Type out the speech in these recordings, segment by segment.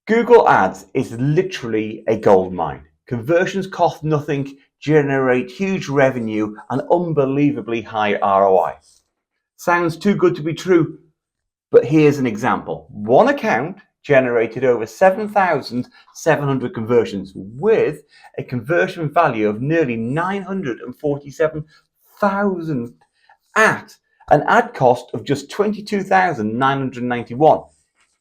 Google Ads is literally a gold mine. Conversions cost nothing, generate huge revenue, and unbelievably high ROI. Sounds too good to be true, but here's an example. One account generated over 7,700 conversions with a conversion value of nearly 947,000 at an ad cost of just 22,991.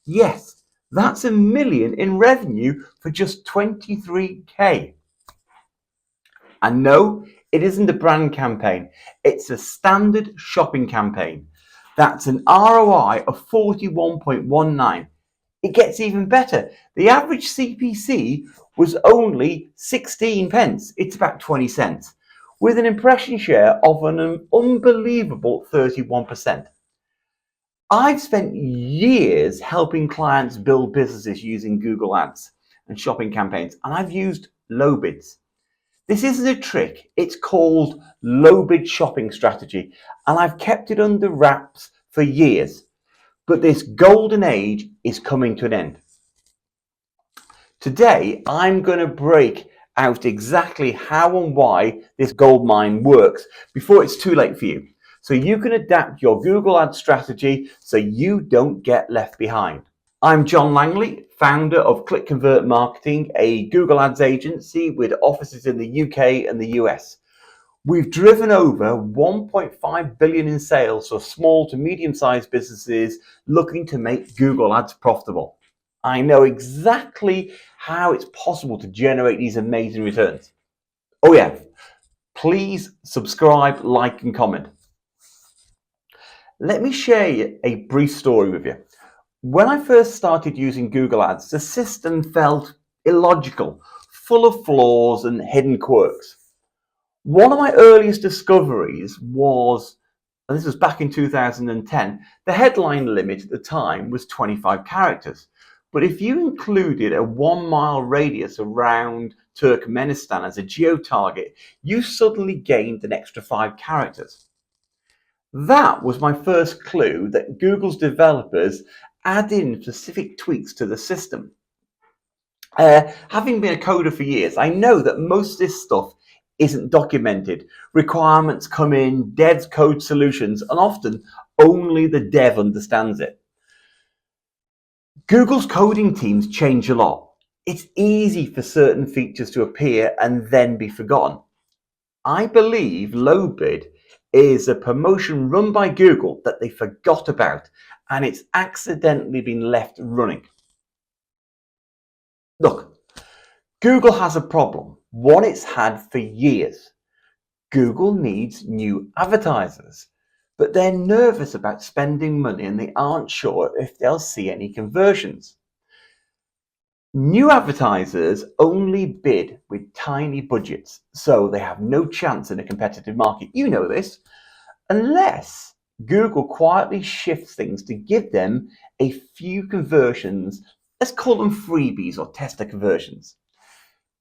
Yes, that's $1 million in revenue for just 23K. And no, it isn't a brand campaign. It's a standard shopping campaign. That's an ROI of 41.19. It gets even better. The average CPC was only 16 pence. It's about 20 cents, with an impression share of an unbelievable 31%. I've spent years helping clients build businesses using Google Ads and shopping campaigns, and I've used low bids. This isn't a trick. It's called low bid shopping strategy, and I've kept it under wraps for years. But this golden age is coming to an end. Today, I'm going to break out exactly how and why this gold mine works before it's too late for you, so you can adapt your Google Ads strategy so you don't get left behind. I'm John Langley, founder of Click Convert Marketing, a Google Ads agency with offices in the UK and the US. We've driven over 1.5 billion in sales for small to medium-sized businesses looking to make Google Ads profitable. I know exactly how it's possible to generate these amazing returns. Oh yeah, please subscribe, like and comment. Let me share a brief story with you. When I first started using Google Ads, the system felt illogical, full of flaws and hidden quirks. One of my earliest discoveries was, and this was back in 2010, the headline limit at the time was 25 characters. But if you included a 1 mile radius around Turkmenistan as a geo-target, you suddenly gained an extra 5 characters. That was my first clue that Google's developers add in specific tweaks to the system. Having been a coder for years, I know that most of this stuff isn't documented. Requirements come in, devs code solutions, and often only the dev understands it. Google's coding teams change a lot. It's easy for certain features to appear and then be forgotten. I believe low bid is a promotion run by Google that they forgot about, and it's accidentally been left running. Look, Google has a problem, one it's had for years. Google needs new advertisers, but they're nervous about spending money and they aren't sure if they'll see any conversions. New advertisers only bid with tiny budgets, so they have no chance in a competitive market. You know this, unless Google quietly shifts things to give them a few conversions. Let's call them freebies or tester conversions.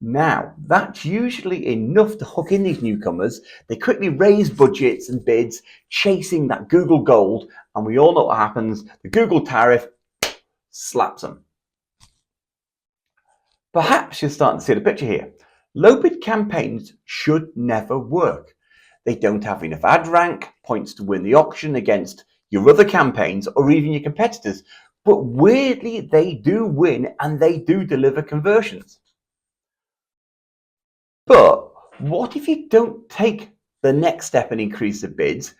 Now, that's usually enough to hook in these newcomers. They quickly raise budgets and bids, chasing that Google gold, and we all know what happens. The Google tariff slaps them. Perhaps you're starting to see the picture here. Low bid campaigns should never work. They don't have enough ad rank, points to win the auction against your other campaigns or even your competitors. But weirdly, they do win and they do deliver conversions. But what if you don't take the next step and increase the bids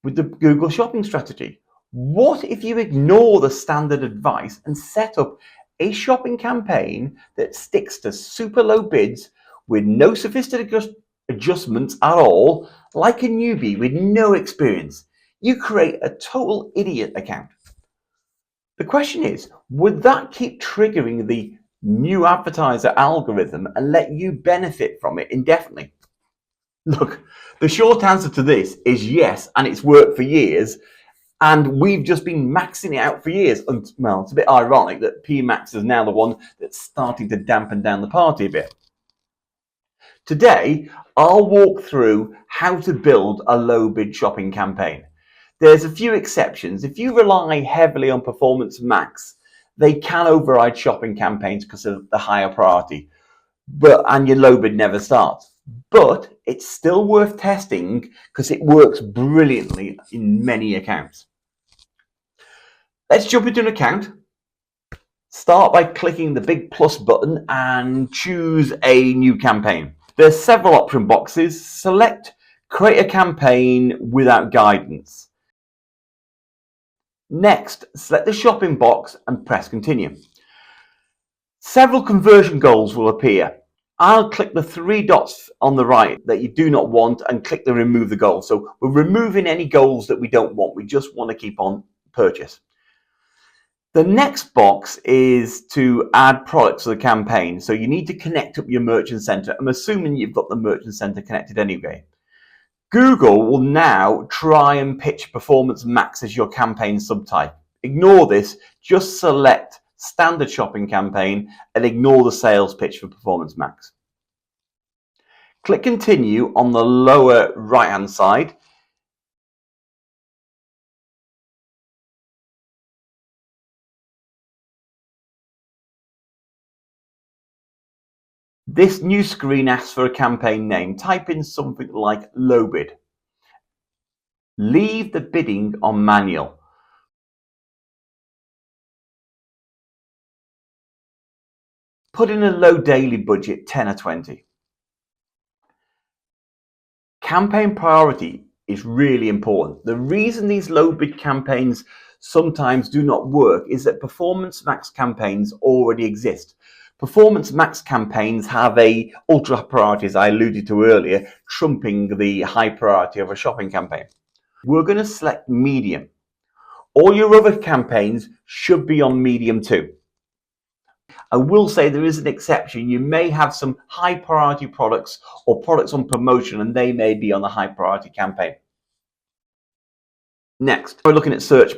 with the Google shopping strategy? What if you ignore the standard advice and set up a shopping campaign that sticks to super low bids with no sophisticated adjustments at all, like a newbie with no experience? You create a total idiot account. The question is, would that keep triggering the new advertiser algorithm and let you benefit from it indefinitely? Look, the short answer to this is yes, and it's worked for years. And we've just been maxing it out for years. And, well, it's a bit ironic that PMax is now the one that's starting to dampen down the party a bit. Today, I'll walk through how to build a low bid shopping campaign. There's a few exceptions. If you rely heavily on Performance Max, they can override shopping campaigns because of the higher priority, and your low bid never starts. But it's still worth testing because it works brilliantly in many accounts. Let's jump into an account. Start by clicking the big plus button and choose a new campaign. There's several option boxes. Select create a campaign without guidance. Next, select the shopping box and press continue. Several conversion goals will appear. I'll click the three dots on the right that you do not want and click the remove the goal. So we're removing any goals that we don't want. We just want to keep on purchase. The next box is to add products to the campaign. So you need to connect up your merchant center. I'm assuming you've got the merchant center connected anyway. Google will now try and pitch Performance Max as your campaign subtype. Ignore this, just select standard shopping campaign and ignore the sales pitch for Performance Max. Click continue on the lower right hand side. This new screen asks for a campaign name. Type in something like low bid. Leave the bidding on manual. Put in a low daily budget, 10 or 20. Campaign priority is really important. The reason these low bid campaigns sometimes do not work is that Performance Max campaigns already exist. Performance Max campaigns have a ultra priority, as I alluded to earlier, trumping the high priority of a shopping campaign. We're going to select medium. All your other campaigns should be on medium too. I will say there is an exception. You may have some high priority products or products on promotion and they may be on the high priority campaign. Next, we're looking at search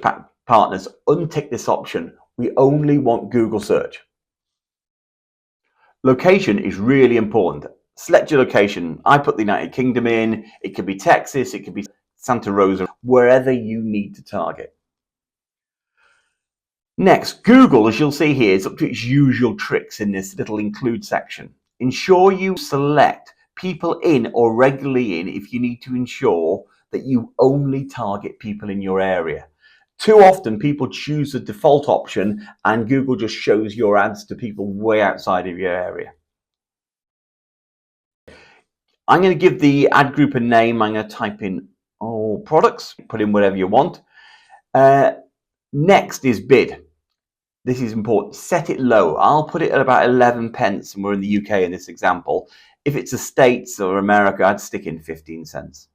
partners. Untick this option. We only want Google search. Location is really important. Select your location. I put the United Kingdom in. It could be Texas, it could be Santa Rosa, wherever you need to target. Next, Google, as you'll see here, is up to its usual tricks in this little include section. Ensure you select people in or regularly in if you need to ensure that you only target people in your area. Too often people choose the default option and Google just shows your ads to people way outside of your area. I'm going to give the ad group a name. I'm going to type in all products, put in whatever you want. Next is bid. This is important. Set it low. I'll put it at about 11 pence, and we're in the UK in this example. If it's the States or America, I'd stick in 15 cents.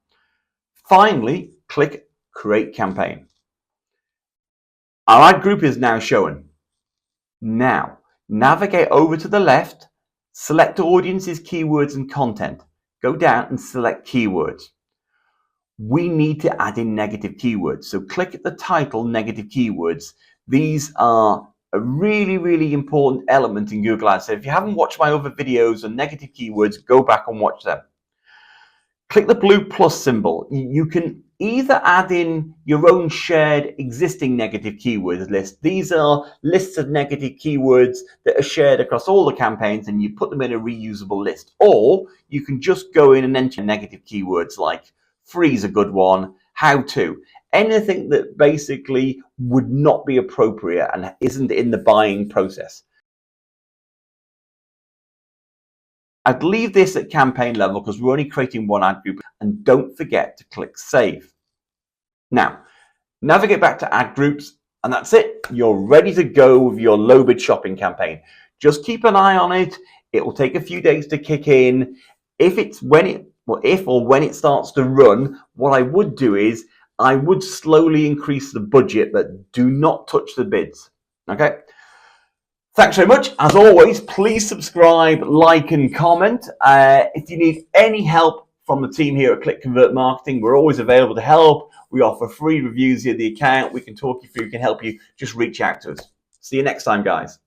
Finally, click Create Campaign. Our ad group is now shown. Now, navigate over to the left, select Audiences, Keywords and Content. Go down and select Keywords. We need to add in negative keywords. So click at the title, Negative Keywords. These are a really, really important element in Google Ads. So if you haven't watched my other videos on negative keywords, go back and watch them. Click the blue plus symbol. You can either add in your own shared existing negative keywords list. These are lists of negative keywords that are shared across all the campaigns and you put them in a reusable list. Or you can just go in and enter negative keywords like free is a good one, how to. Anything that basically would not be appropriate and isn't in the buying process. I'd leave this at campaign level because we're only creating one ad group, and don't forget to click save. Now, navigate back to ad groups and that's it. You're ready to go with your low bid shopping campaign. Just keep an eye on it. It will take a few days to kick in. If or when it starts to run, what I would do is I would slowly increase the budget, but do not touch the bids. Okay. Thanks very much. As always, please subscribe, like, and comment. If you need any help from the team here at Click Convert Marketing, we're always available to help. We offer free reviews via the account. We can talk you through, we can help you. Just reach out to us. See you next time, guys.